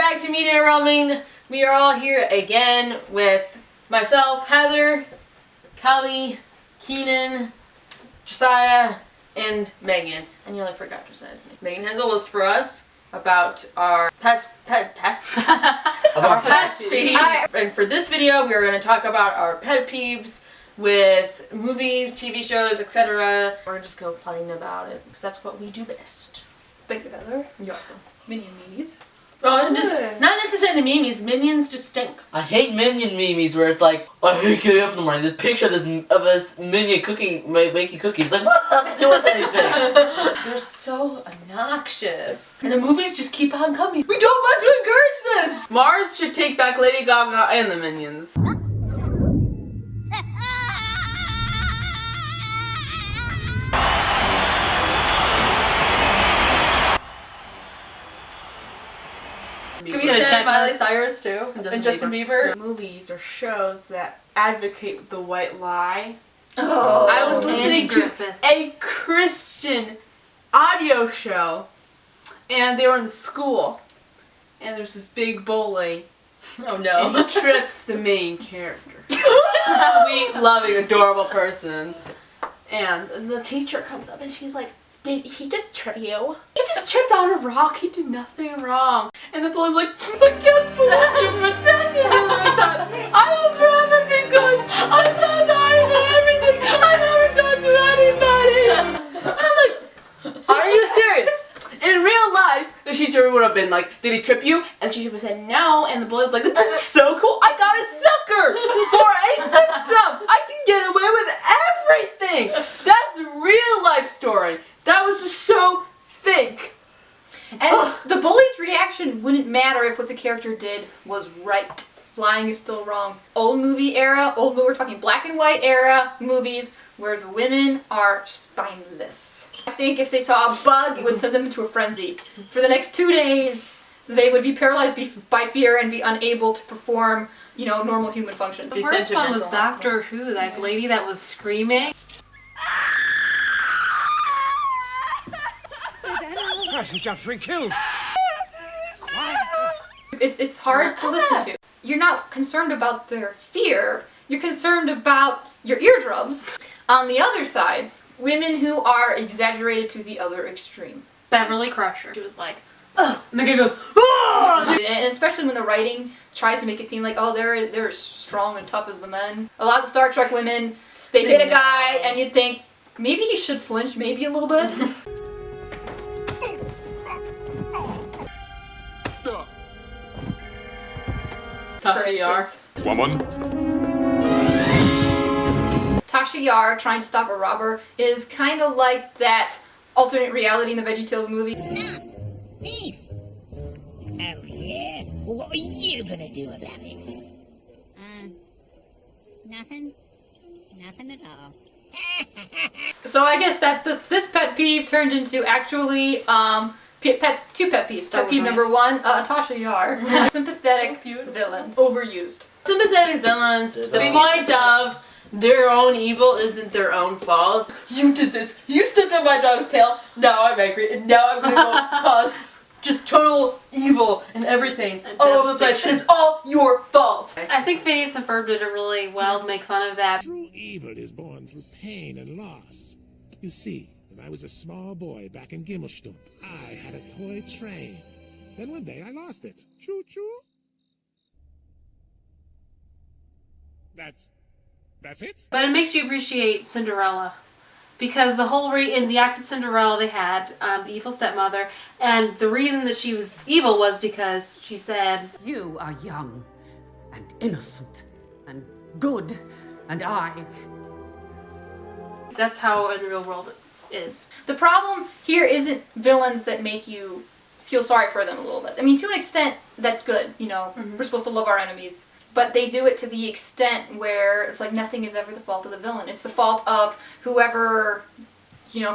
back to Media Roaming. We are all here again with myself, Heather, Callie, Keenan, Josiah, and Meghan. I nearly forgot Josiah's name. Meghan has a list for us about our pet peeves. And for this video, we are going to talk about our pet peeves with movies, TV shows, etc. We're just complaining about it because that's what we do best. Thank you, Heather. You're welcome. Minion memes. Oh, just not necessarily the memes. Minions just stink. I hate minion memes where it's like, I hate getting up in the morning. This picture of this minion cooking, making cookies. Like, what the hell do with anything? They're so obnoxious, and the movies just keep on coming. We don't want to encourage this. Mars should take back Lady Gaga and the Minions. Can we say Miley Cyrus too? And Justin Bieber? Movies or shows that advocate the white lie. Oh, I was listening Andy to Griffith. a Christian audio show, and they were in school, and there's this big bully, oh and no. he trips the main character. Sweet, loving, adorable person. And the teacher comes up and she's like, did he just trip you? He just tripped on a rock. He did nothing wrong. And the bully's like, I can't believe you protected me like that. I will forever be good. I'm so sorry for everything I've ever done to anybody. And I'm like, are you serious? In real life, the teacher would have been like, did he trip you? And she would have said no. And the bully was like, this is so cool. I got a sucker for a victim. I can get away with everything. That's a real life story. That was just so fake. And the bully's reaction wouldn't matter if what the character did was right. Lying is still wrong. Old movie era, we're talking black and white era movies where the women are spineless. I think if they saw a bug, it would send them into a frenzy. For the next 2 days, they would be paralyzed by fear and be unable to perform, normal human functions. The first one was Doctor Who, that lady that was screaming. She's just been killed. It's hard to listen to. You're not concerned about their fear, you're concerned about your eardrums. On the other side, women who are exaggerated to the other extreme. Beverly Crusher. She was like, Oh, and the guy goes, oh! And especially when the writing tries to make it seem like, oh, they're as strong and tough as the men. A lot of the Star Trek women, they hit a guy and you'd think, maybe he should flinch maybe a little bit. Tasha Yar. Woman. Tasha Yar trying to stop a robber is kind of like that alternate reality in the VeggieTales movie. Stop! Thief! Oh yeah? What are you gonna do about it? Nothing? Nothing at all. So I guess that's this pet peeve turned into actually two pet peeves. Pet peeve number one, Tasha Yar. Sympathetic villains. Overused. Sympathetic villains to the point of their own evil isn't their own fault. You did this. You stepped on my dog's tail. Now I'm angry, and now I'm gonna go cause just total evil and everything all over the place, and it's all your fault. I think Phineas and Ferb did it really well to make fun of that. True evil is born through pain and loss. You see, when I was a small boy back in Gimmelstump, I had a toy train. Then one day I lost it. Choo-choo. That's it? But it makes you appreciate Cinderella. Because the whole in the acted Cinderella, they had the evil stepmother, and the reason that she was evil was because she said, You are young and innocent and good, and I. That's how in the real world it is. The problem here isn't villains that make you feel sorry for them a little bit. I mean, to an extent, that's good. We're supposed to love our enemies. But they do it to the extent where it's like nothing is ever the fault of the villain. It's the fault of whoever,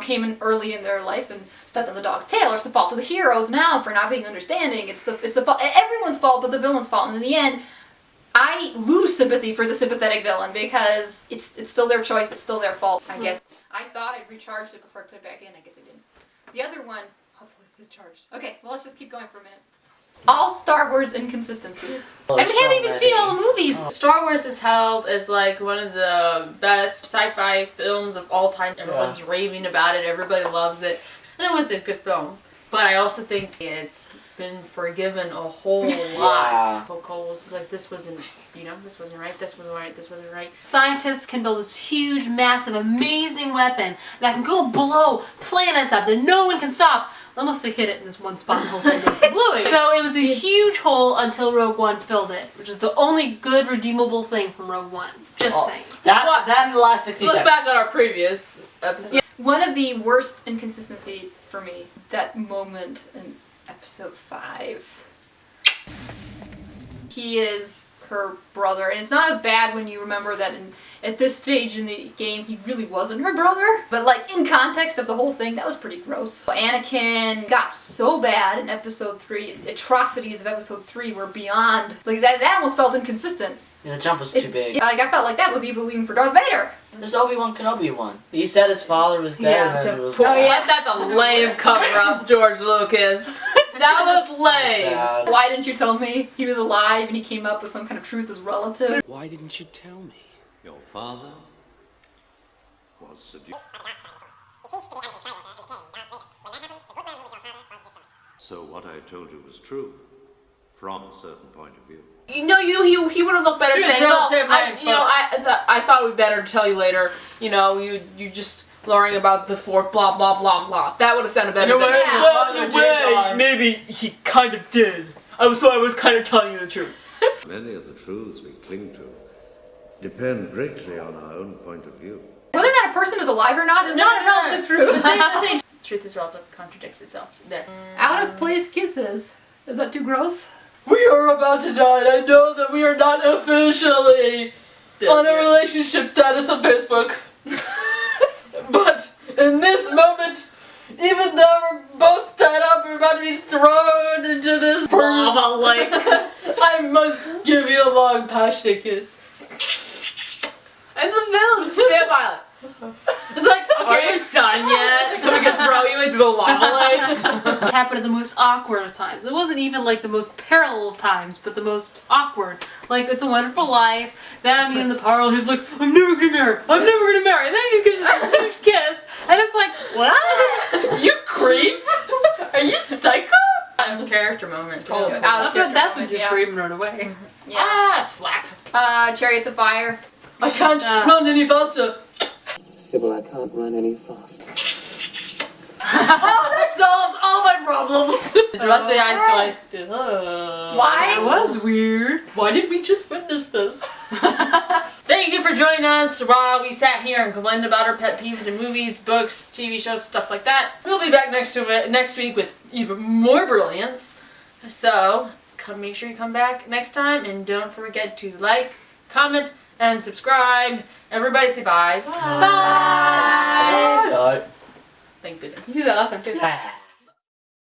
came in early in their life and stepped on the dog's tail. Or it's the fault of the heroes now for not being understanding. It's the fault, everyone's fault, but the villain's fault. And in the end, I lose sympathy for the sympathetic villain because it's still their choice. It's still their fault. I guess I thought I'd recharged it before I put it back in. I guess I didn't. The other one, hopefully, is charged. Okay, well let's just keep going for a minute. All Star Wars inconsistencies. And we haven't even seen all the movies. Star Wars is held as like one of the best sci-fi films of all time. Everyone's raving about it. Everybody loves it. And it was a good film. But I also think it's been forgiven a whole lot. Cole was like, this wasn't, this wasn't right, this wasn't right, this wasn't right. Scientists can build this huge, massive, amazing weapon that can go blow planets up that no one can stop unless they hit it in this one spot and the whole thing goes kablooey. So it was a huge hole until Rogue One filled it, which is the only good redeemable thing from Rogue One. Just saying. That in the last 60 Look seconds. back at our previous episode. Yeah. One of the worst inconsistencies for me, that moment in episode 5. He is her brother, and it's not as bad when you remember that at this stage in the game he really wasn't her brother, but like in context of the whole thing, that was pretty gross. Anakin got so bad in episode 3, atrocities of episode 3 were beyond, like that almost felt inconsistent. Yeah, the jump was too big. Like I felt like that was evil even for Darth Vader. There's Obi-Wan Kenobi one. He said his father was dead and then it was... Oh yeah, That's a lame cover-up, George Lucas. That was lame. Why didn't you tell me he was alive and he came up with some kind of truth as relative? Why didn't you tell me? Your father was seduced. So what I told you was true, from a certain point of view. You know, he would have looked better Truth saying, relative, I thought it'd be better to tell you later. You just learning about the Force, blah blah blah blah. That would have sounded better. Maybe he kind of did. I was kind of telling you the truth. Many of the truths we cling to depend greatly on our own point of view. Whether or not a person is alive or not is not a relative truth. The same. Truth is relative contradicts itself. There. Out of place kisses. Is that too gross? We are about to die, and I know that we are not officially on a relationship status on Facebook. But in this moment, even though we're both tied up, we're about to be thrown into this lava lake. I must give you a long, passionate kiss. And the villains stand by it. It's like, Are you done yet? So we can throw you into the lava lake? It happened at the most awkward of times. It wasn't even like the most parallel of times, but the most awkward. Like, It's a Wonderful Life. Them in the parlor, he's like, I'm never gonna marry. I'm never gonna marry. And then he gives this huge kiss, and it's like, what? You creep? Are you psycho? Out of character moment. Oh, out of character That's when moment, just yeah. scream and run away. Ah, slap. Chariots of Fire. I can't run any faster. Sybil, I can't run any faster. Oh, that solves all my problems. The rest of the eyes go like, Why? That was weird. Why did we just witness this? Thank you for joining us while we sat here and complained about our pet peeves in movies, books, TV shows, stuff like that. We'll be back next week with even more brilliance. So, make sure you come back next time, and don't forget to like, comment, and subscribe. Everybody say bye. Bye. Bye. Thank goodness. You do that last time too. Bye.